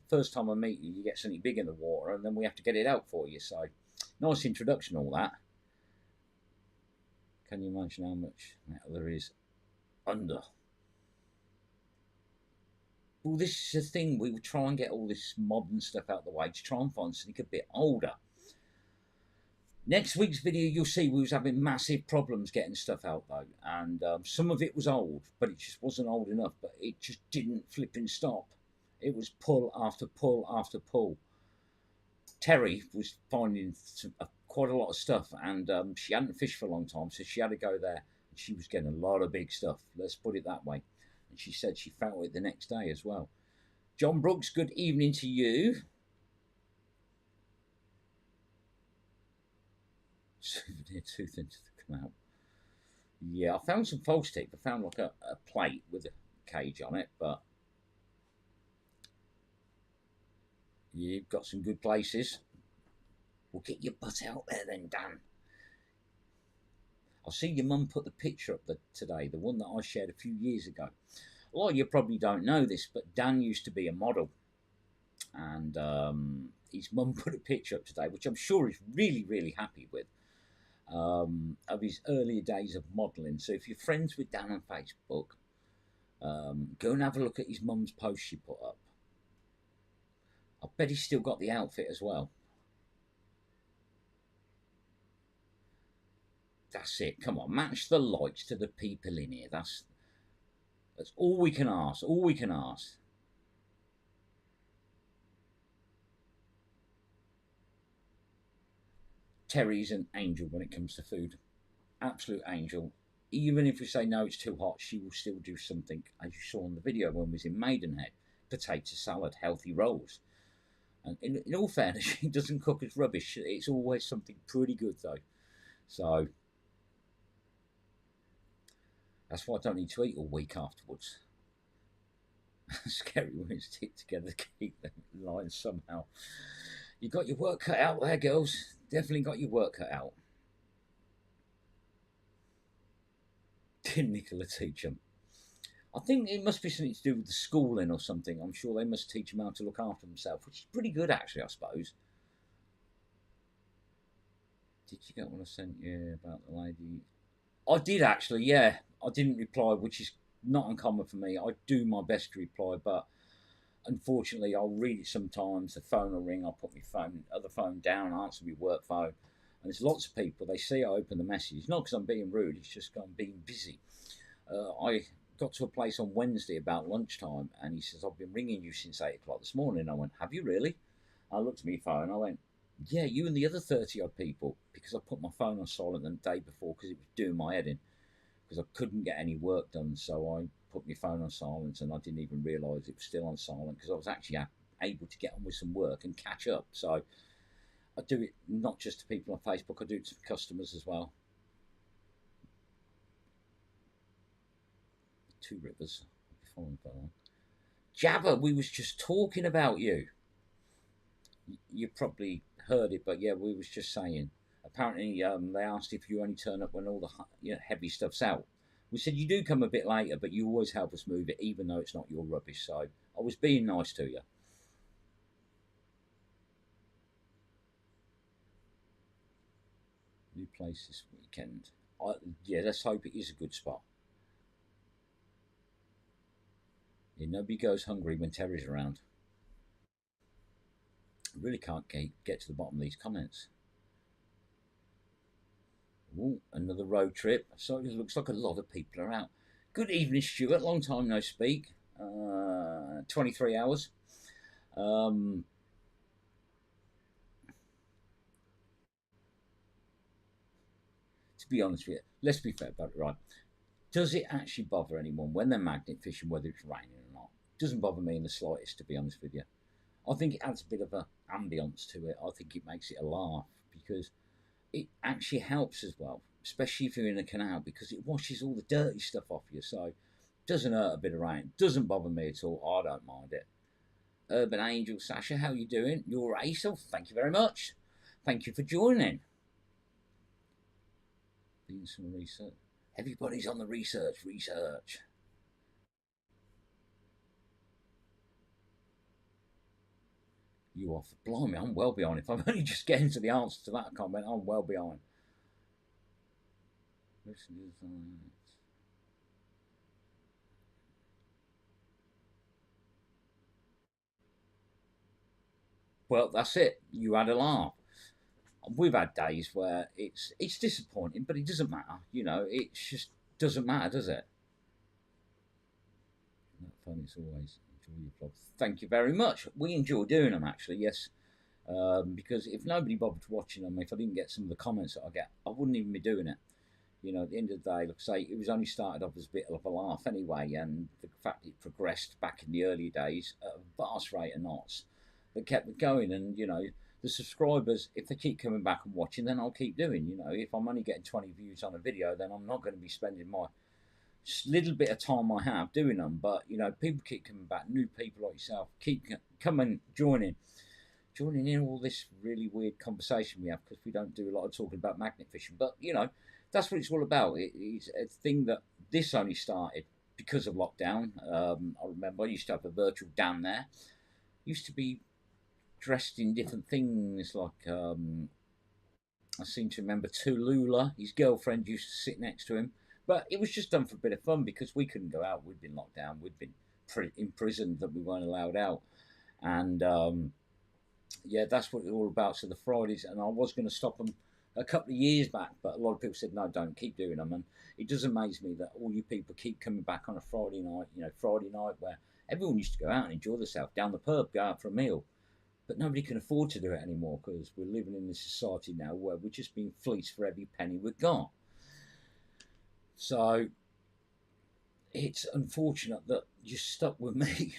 first time I meet you, you get something big in the water, and then we have to get it out for you. So, nice introduction, all that. Can you imagine how much metal there is under? Well, this is the thing. We would try and get all this modern stuff out of the way to try and find something a bit older. Next week's video, you'll see we was having massive problems getting stuff out though, and some of it was old, but it just wasn't old enough. But it just didn't flipping stop. It was pull after pull after pull. Terry was finding quite a lot of stuff, and she hadn't fished for a long time, so she had to go there. And she was getting a lot of big stuff. Let's put it that way. And she said she felt it the next day as well. John Brooks, good evening to you. Souvenir tooth into the canal. Yeah, I found some false teeth. I found like a plate with a cage on it, but you've got some good places. We'll get your butt out there then, Dan. I see your mum put the picture up today, the one that I shared a few years ago. A lot of you probably don't know this, but Dan used to be a model, and his mum put a picture up today, which I'm sure he's really, really happy with. Of his earlier days of modelling. So if you're friends with Dan on Facebook, go and have a look at his mum's post she put up. I bet he's still got the outfit as well. That's it. Come on, match the lights to the people in here. That's all we can ask. All we can ask. Terry's an angel when it comes to food. Absolute angel. Even if we say no, it's too hot, she will still do something, as you saw in the video when we was in Maidenhead. Potato salad, healthy rolls. And in all fairness, she doesn't cook as rubbish. It's always something pretty good, though. So, that's why I don't need to eat all week afterwards. Scary when it's stick together to keep them in line somehow. You got your work cut out there, girls. Definitely got your work cut out. Did Nicola teach them? I think it must be something to do with the schooling or something. I'm sure they must teach them how to look after themselves, which is pretty good, actually, I suppose. Did you get what I sent you about the lady? I did, actually, yeah. I didn't reply, which is not uncommon for me. I do my best to reply, but unfortunately, I'll read it sometimes. The phone will ring. I'll put my other phone down, answer my work phone. And there's lots of people. They see I open the message. Not because I'm being rude. It's just I'm being busy. I got to a place on Wednesday about lunchtime, and he says, I've been ringing you since 8 o'clock this morning. I went, have you really? I looked at my phone. I went, yeah, you and the other 30 odd people, because I put my phone on silent the day before because it was doing my head in, because I couldn't get any work done. So I put my phone on silent, and I didn't even realise it was still on silent because I was actually able to get on with some work and catch up. So I do it not just to people on Facebook, I do it to customers as well. Two Rivers. Jabba, we was just talking about you. You probably heard it, but yeah, we was just saying. Apparently, they asked if you only turn up when all the heavy stuff's out. We said you do come a bit later, but you always help us move it, even though it's not your rubbish. So I was being nice to you. New place this weekend. Yeah, let's hope it is a good spot. Yeah, nobody goes hungry when Terry's around. I really can't get to the bottom of these comments. Ooh, another road trip. So it looks like a lot of people are out. Good evening, Stuart. Long time no speak. 23 hours. Um, to be honest with you, let's be fair about it, right? Does it actually bother anyone when they're magnet fishing, whether it's raining or not? It doesn't bother me in the slightest, to be honest with you. I think it adds a bit of a ambience to it. I think it makes it a laugh because it actually helps as well, especially if you're in a canal because it washes all the dirty stuff off you. So it doesn't hurt a bit of rain. Doesn't bother me at all. I don't mind it. Urban Angel Sasha, how you doing? You're Acel. Thank you very much. Thank you for joining. Doing some research. Everybody's on the research. You off. Blimey, I'm well behind. If I'm only just getting to the answer to that comment, I'm well behind. Well, that's it. You had a laugh. We've had days where it's disappointing, but it doesn't matter. It just doesn't matter, does it? Not fun as always. Enjoy your vlogs. Thank you very much. We enjoy doing them, actually. Yes, because if nobody bothered watching them, if I didn't get some of the comments that I get, I wouldn't even be doing it. At the end of the day, like I say, it was only started off as a bit of a laugh anyway, and the fact it progressed back in the early days at a vast rate of knots that kept it going. And the subscribers, if they keep coming back and watching, then I'll keep doing. If I'm only getting 20 views on a video, then I'm not going to be spending my little bit of time I have doing them. But people keep coming back, new people like yourself keep coming, joining in all this really weird conversation we have because we don't do a lot of talking about magnet fishing. But that's what it's all about. It's a thing that this only started because of lockdown. I remember I used to have a virtual dam there. Used to be dressed in different things like I seem to remember Tulula. His girlfriend used to sit next to him, but it was just done for a bit of fun because we couldn't go out. We'd been locked down. We'd been imprisoned that we weren't allowed out, and yeah, that's what it's all about. So the Fridays, and I was going to stop them a couple of years back, but a lot of people said no, don't keep doing them. And it does amaze me that all you people keep coming back on a Friday night. Friday night where everyone used to go out and enjoy themselves down the pub, go out for a meal. But nobody can afford to do it anymore because we're living in this society now where we're just being fleeced for every penny we've got. So it's unfortunate that you're stuck with me.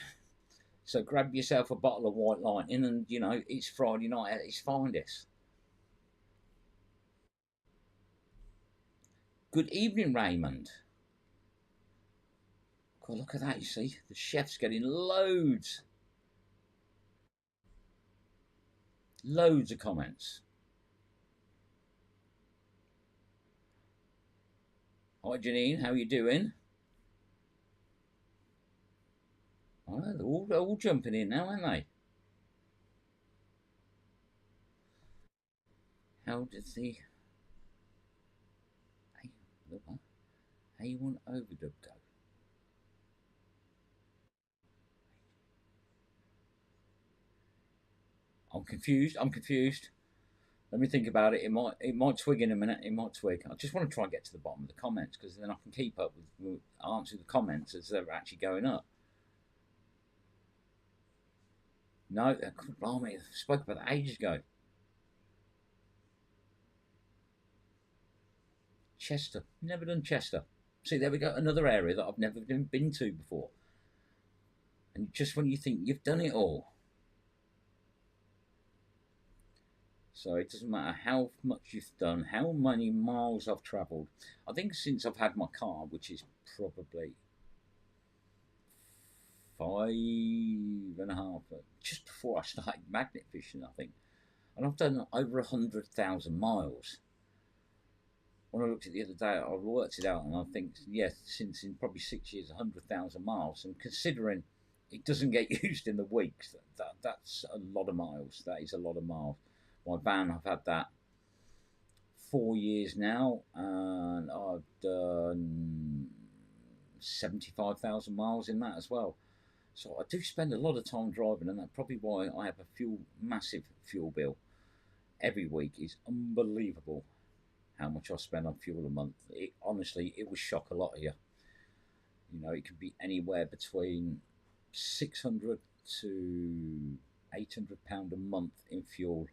So grab yourself a bottle of white lightning and, it's Friday night at its finest. Good evening, Raymond. God, look at that, you see. The chef's getting loads of comments. Hi, Janine, how you doing? Oh, they're all jumping in now, aren't they? How does the A1 overdub go? I'm confused. Let me think about it. It might twig in a minute. It might twig. I just want to try and get to the bottom of the comments because then I can keep up with answer the comments as they're actually going up. No, blimey, I spoke about that ages ago. Chester, never done Chester. See, there we go, another area that I've never been to before. And just when you think you've done it all, so it doesn't matter how much you've done, how many miles I've travelled. I think since I've had my car, which is probably 5.5, just before I started magnet fishing, I think and I've done over 100,000 miles. When I looked at it the other day, I worked it out, and I think, yes, since in probably 6 years, 100,000 miles, and considering it doesn't get used in the weeks, that's a lot of miles. That is a lot of miles. My van, I've had that 4 years now, and I've done 75,000 miles in that as well. So I do spend a lot of time driving, and that's probably why I have a massive fuel bill every week. Is unbelievable how much I spend on fuel a month. Honestly, it would shock a lot of you. You know, it could be anywhere between 600 to £800 a month in fuel.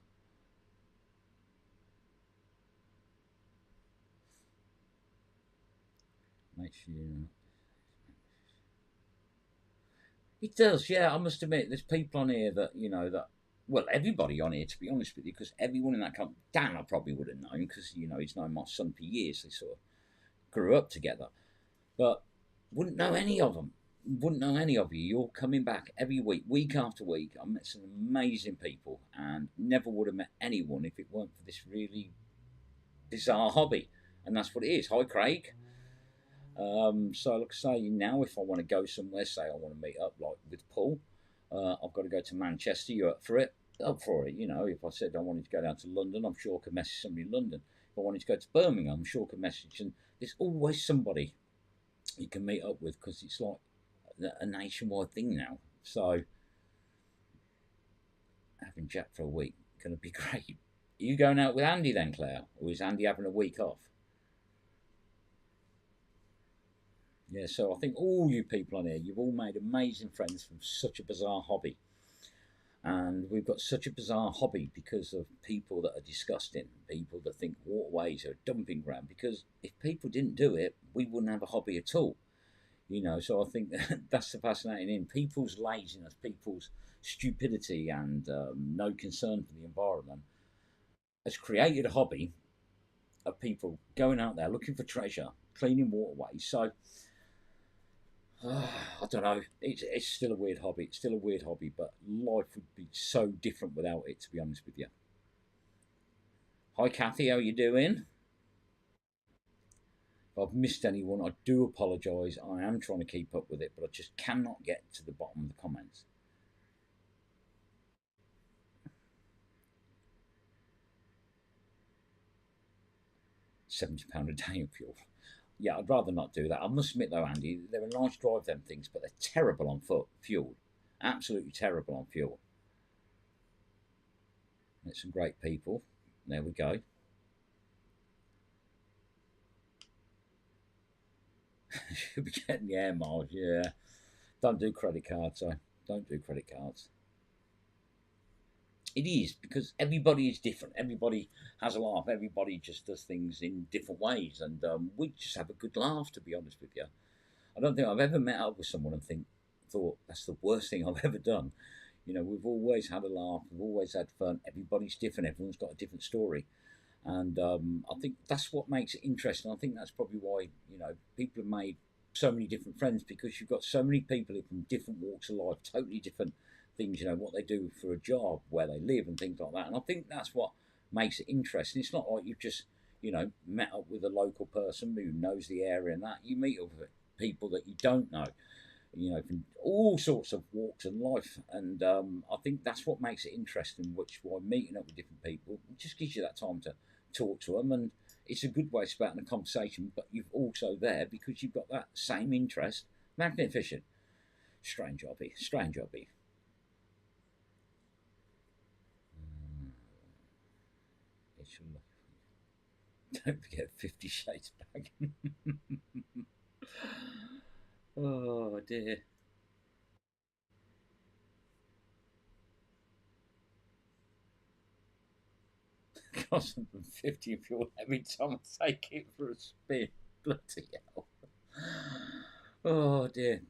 Makes you. It does, yeah. I must admit, there's people on here that well, everybody on here, to be honest with you, because everyone in that company, Dan, I probably would have known because he's known my son for years. They sort of grew up together, but wouldn't know any of them. Wouldn't know any of you. You're coming back every week, week after week. I met some amazing people, and never would have met anyone if it weren't for this really bizarre hobby. And that's what it is. Hi, Craig. So, like I say, now if I want to go somewhere, say I want to meet up like with Paul, I've got to go to Manchester. You're up for it? Up for it. If I said I wanted to go down to London, I'm sure I could message somebody in London. If I wanted to go to Birmingham, I'm sure I could message. And there's always somebody you can meet up with because it's like a nationwide thing now. So having Jack for a week going to be great. Are you going out with Andy then, Claire, or is Andy having a week off? Yeah, so I think all you people on here, you've all made amazing friends from such a bizarre hobby. And we've got such a bizarre hobby because of people that are disgusting, people that think waterways are a dumping ground. Because if people didn't do it, we wouldn't have a hobby at all. So I think that's the fascinating in people's laziness, people's stupidity, and no concern for the environment has created a hobby of people going out there looking for treasure, cleaning waterways. So I don't know. It's still a weird hobby. It's still a weird hobby, but life would be so different without it. To be honest with you. Hi, Kathy. How are you doing? If I've missed anyone, I do apologise. I am trying to keep up with it, but I just cannot get to the bottom of the comments. £70 a day in fuel. Yeah, I'd rather not do that. I must admit though, Andy, they're a nice drive, them things, but they're terrible on foot fuel. Absolutely terrible on fuel. Met some great people. There we go. Should be getting the air miles. Yeah. Don't do credit cards, so don't do credit cards. It is because everybody is different. Everybody has a laugh. Everybody just does things in different ways, and we just have a good laugh. To be honest with you, I don't think I've ever met up with someone and thought that's the worst thing I've ever done. We've always had a laugh. We've always had fun. Everybody's different. Everyone's got a different story, and I think that's what makes it interesting. I think that's probably why people have made so many different friends because you've got so many people from different walks of life, totally different things. What they do for a job, where they live, and things like that. And I think that's what makes it interesting. It's not like you've just met up with a local person who knows the area and that. You meet up with people that you don't know, from all sorts of walks in life. And I think that's what makes it interesting, which why meeting up with different people just gives you that time to talk to them. And it's a good way of starting a conversation, but you've also there because you've got that same interest. Magnet fishing. Strange hobby. Strange hobby. Don't forget 50 Shades back. Oh dear. Cost them 50 if you're every time I take it for a spin. Bloody hell. Oh dear.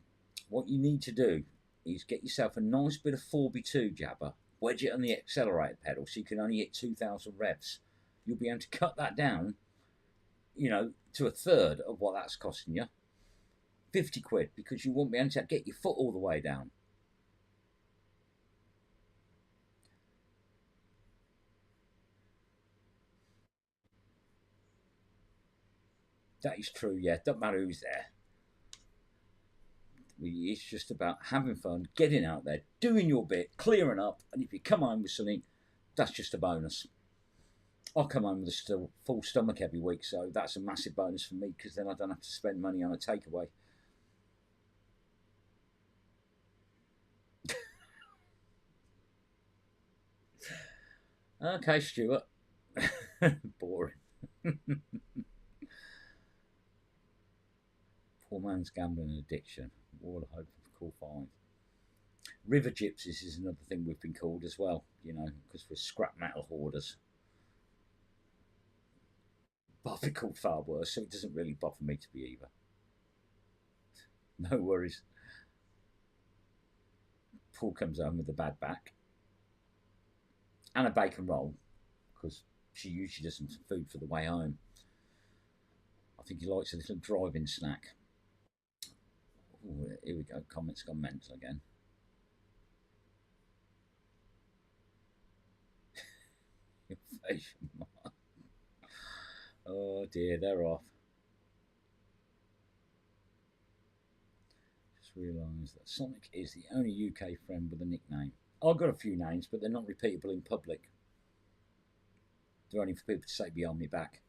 What you need to do is get yourself a nice bit of 4x2 jabber, wedge it on the accelerator pedal so you can only hit 2,000 revs. You'll be able to cut that down, to a third of what that's costing you. 50 quid, because you won't be able to get your foot all the way down. That is true. Yeah, doesn't matter who's there. It's just about having fun, getting out there, doing your bit, clearing up, and if you come home with something, that's just a bonus. I come home with a still full stomach every week, so that's a massive bonus for me because then I don't have to spend money on a takeaway. Okay, Stuart. Boring. Poor man's gambling addiction. All I hope of call five. River gypsies is another thing we've been called as well, because we're scrap metal hoarders. But I've been called far worse, so it doesn't really bother me to be either. No worries. Paul comes home with a bad back and a bacon roll because she usually does some food for the way home. I think he likes a little driving snack. Ooh, here we go. Comments gone mental again. Oh dear, they're off. Just realised that Sonic is the only UK friend with a nickname. I've got a few names, but they're not repeatable in public. They're only for people to say behind my back.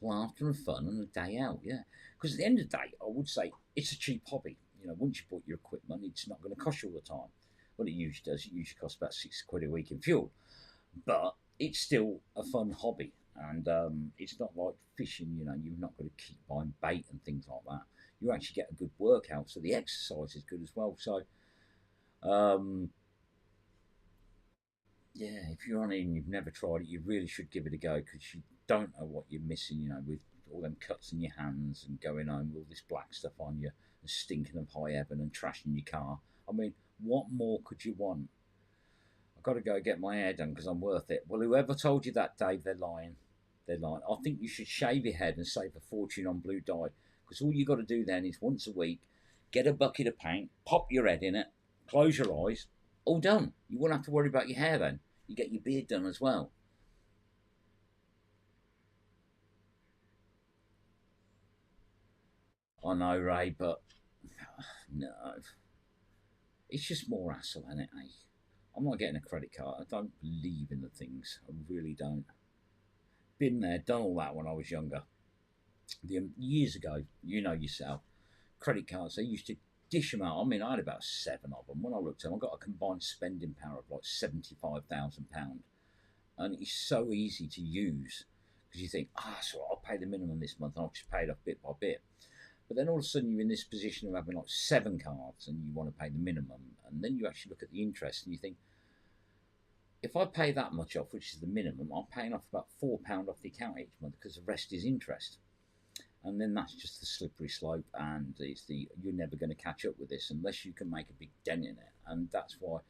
Laughter and fun and a day out, yeah. Because at the end of the day, I would say it's a cheap hobby. Once you bought your equipment, it's not going to cost you all the time. Well, it usually does. It usually costs about £6 a week in fuel, but it's still a fun hobby. And it's not like fishing. You're not going to keep buying bait and things like that. You actually get a good workout, so the exercise is good as well. So, um, yeah, if you're on it and you've never tried it, you really should give it a go because you don't know what you're missing, with all them cuts in your hands and going home with all this black stuff on you and stinking of high heaven and trashing your car. I mean, what more could you want? I've got to go get my hair done because I'm worth it. Well, whoever told you that, Dave, they're lying. They're lying. I think you should shave your head and save a fortune on blue dye because all you got to do then is once a week get a bucket of paint, pop your head in it, close your eyes, all done. You won't have to worry about your hair then. You get your beard done as well. I know, Ray, but no, it's just more hassle, isn't it? Eh? I'm not getting a credit card. I don't believe in the things. I really don't. Been there, done all that when I was younger. Years ago, you know yourself, credit cards, they used to dish them out. I mean, I had about seven of them. When I looked at them, I got a combined spending power of like £75,000. And it's so easy to use because you think, so I'll pay the minimum this month and I'll just pay it off bit by bit. But then all of a sudden you're in this position of having like seven cards and you want to pay the minimum. And then you actually look at the interest and you think, if I pay that much off, which is the minimum, I'm paying off about £4 off the account each month because the rest is interest. And then that's just the slippery slope, and you're never going to catch up with this unless you can make a big dent in it. And that's why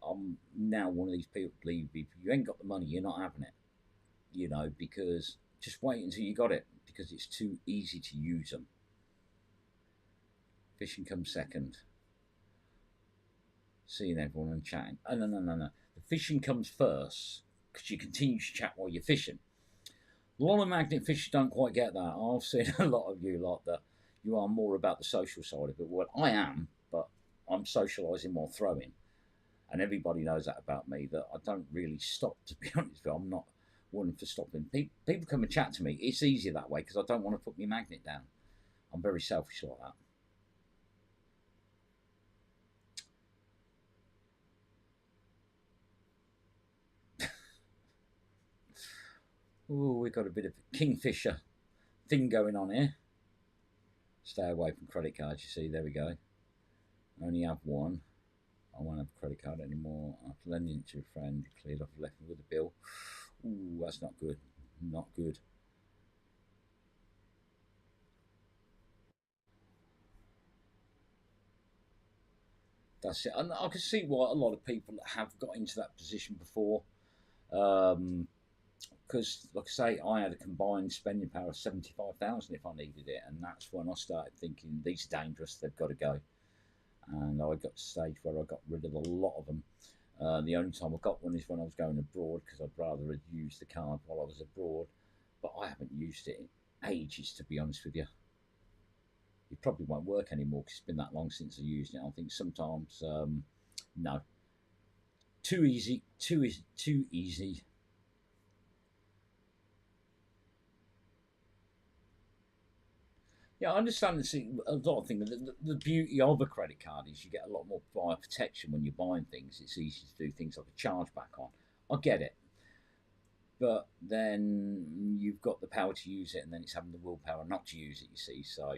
I'm now one of these people who believe if you ain't got the money, you're not having it. Because just wait until you got it because it's too easy to use them. Fishing comes second. Seeing everyone and chatting. Oh, no, no, no, no. The fishing comes first because you continue to chat while you're fishing. A lot of magnet fishers don't quite get that. I've seen a lot of you like that. You are more about the social side of it. Well, I am, but I'm socialising while throwing. And everybody knows that about me, that I don't really stop, to be honest with you. I'm not one for stopping. People come and chat to me. It's easier that way because I don't want to put my magnet down. I'm very selfish like that. Oh, we've got a bit of a kingfisher thing going on here. Stay away from credit cards, you see. There we go. I only have one. I won't have a credit card anymore. After lending it to a friend, cleared off, left me with a bill. Ooh, that's not good. Not good. That's it. And I can see why a lot of people have got into that position before. Because, like I say, I had a combined spending power of 75,000 if I needed it, and that's when I started thinking these are dangerous. They've got to go. And I got to the stage where I got rid of a lot of them. The only time I got one is when I was going abroad because I'd rather have used the card while I was abroad. But I haven't used it in ages, to be honest with you. It probably won't work anymore because it's been that long since I used it. I think sometimes, no, too easy, too easy, too easy. Yeah, I understand a lot of things. The beauty of a credit card is you get a lot more buyer protection when you're buying things. It's easy to do things like a chargeback on. I get it, but then you've got the power to use it, and then it's having the willpower not to use it. You see, so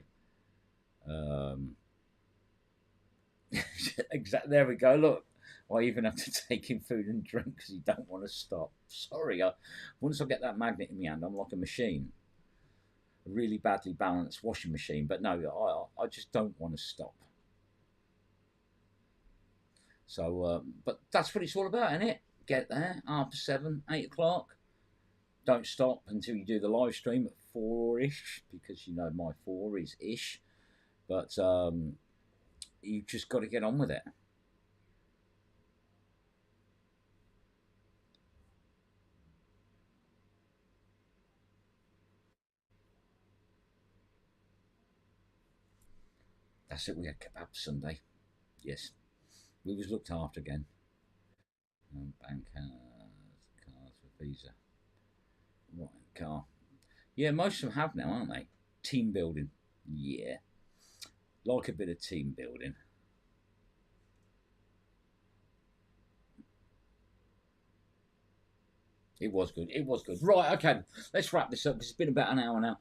um, exactly. There we go. Look, I even have to take in food and drink because you don't want to stop. Sorry, once I get that magnet in my hand, I'm like a machine, a really badly balanced washing machine. But no, I just don't want to stop. So, but that's what it's all about, isn't it? Get there after 7, 8 o'clock. Don't stop until you do the live stream at 4 ish, because you know my 4 is ish. But you just got to get on with it. That's it. We had kebab Sunday. Yes, we was looked after again. Bank cards for Visa. Right, car. Yeah, most of them have now, aren't they? Team building. Yeah, like a bit of team building. It was good. It was good. Right, okay. Let's wrap this up because it's been about an hour now.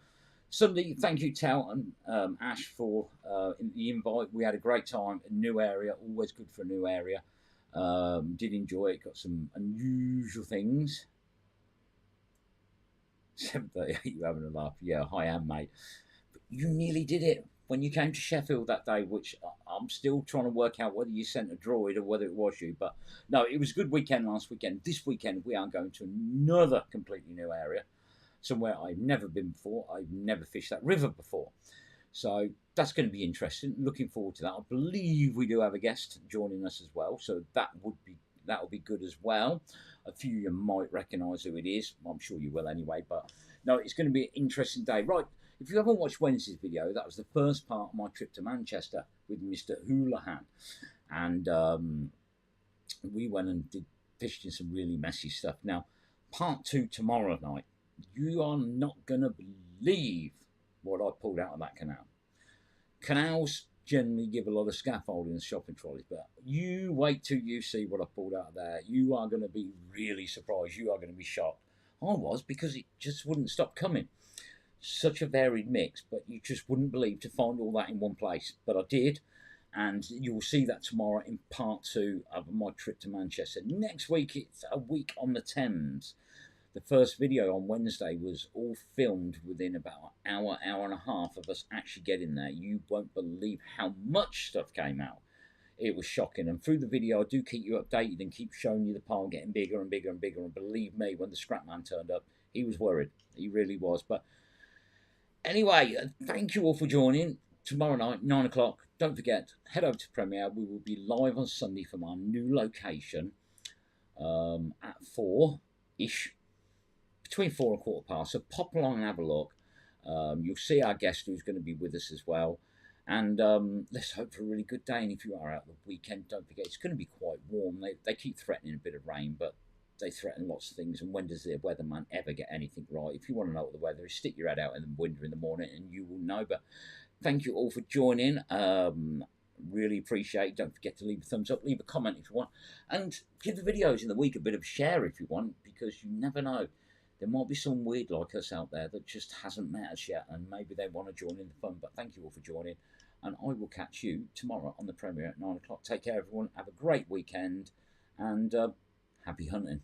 Somebody, thank you, Tal and Ash, for the invite. We had a great time. A new area, always good for a new area. Did enjoy it. Got some unusual things. 7:38, you having a laugh? Yeah, I am, mate. But you nearly did it when you came to Sheffield that day, which I'm still trying to work out whether you sent a droid or whether it was you. But no, it was a good weekend last weekend. This weekend, we are going to another completely new area, somewhere I've never been before. I've never fished that river before. So that's going to be interesting. Looking forward to that. I believe we do have a guest joining us as well, so that will be good as well. A few of you might recognise who it is. I'm sure you will anyway. But no, it's going to be an interesting day. Right. If you haven't watched Wednesday's video, that was the first part of my trip to Manchester with Mr. Houlihan. And we went and did fished in some really messy stuff. Now, part two tomorrow night. You are not going to believe what I pulled out of that canal. Canals generally give a lot of scaffolding and shopping trolleys, but you wait till you see what I pulled out of there. You are going to be really surprised. You are going to be shocked. I was, because it just wouldn't stop coming. Such a varied mix, but you just wouldn't believe to find all that in one place. But I did, and you will see that tomorrow in part two of my trip to Manchester. Next week, it's a week on the Thames. The first video on Wednesday was all filmed within about an hour, hour and a half of us actually getting there. You won't believe how much stuff came out. It was shocking. And through the video, I do keep you updated and keep showing you the pile getting bigger and bigger and bigger. And believe me, when the scrap man turned up, he was worried. He really was. But anyway, thank you all for joining. Tomorrow night, 9 o'clock. Don't forget, head over to Premiere. We will be live on Sunday from our new location at 4-ish, between 4 and 4:15. So pop along and have a look. You'll see our guest who's going to be with us as well. And let's hope for a really good day. And if you are out the weekend, don't forget it's going to be quite warm. They keep threatening a bit of rain, but they threaten lots of things. And when does the weatherman ever get anything right? If you want to know what the weather is, stick your head out in the window in the morning and you will know. But thank you all for joining. Really appreciate it. Don't forget to leave a thumbs up, leave a comment if you want, and give the videos in the week a bit of a share if you want, because you never know. There might be some weird like us out there that just hasn't met us yet, and maybe they want to join in the fun. But thank you all for joining, and I will catch you tomorrow on the Premiere at 9 o'clock. Take care, everyone. Have a great weekend, and happy hunting.